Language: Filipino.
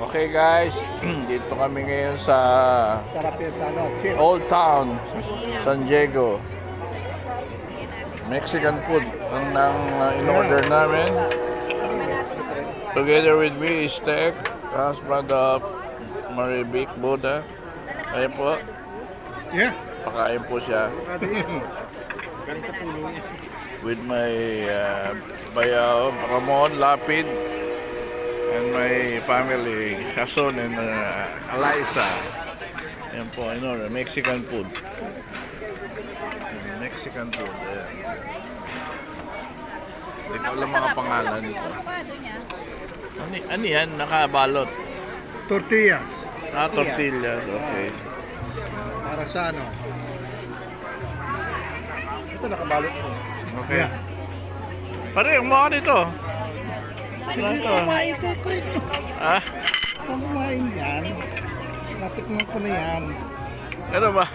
Okay guys, dito kami ngayon sa Sarap yun sa ano, chill. Old Town, San Diego. Mexican food ang in-order namin. Together with me is Tech, husband of Maribic Buddha. Ayan po, Yeah. pakain po siya. With my bayaw, Ramon, Lapid, and my family, Jason and Eliza. Ayan po, in order, Mexican food. Mexican food, ayan. Hindi ko alam mga pangalan nito. Ano yan? Nakabalot. Tortillas. Tortillas, okay. Para sa ano? Ito nakabalot mo. Okay. Pare, umuha ka dito. Sige, Ano to? kumain ko ito. Ah? Kumain yan. Natikman ko na yan. Ano ba?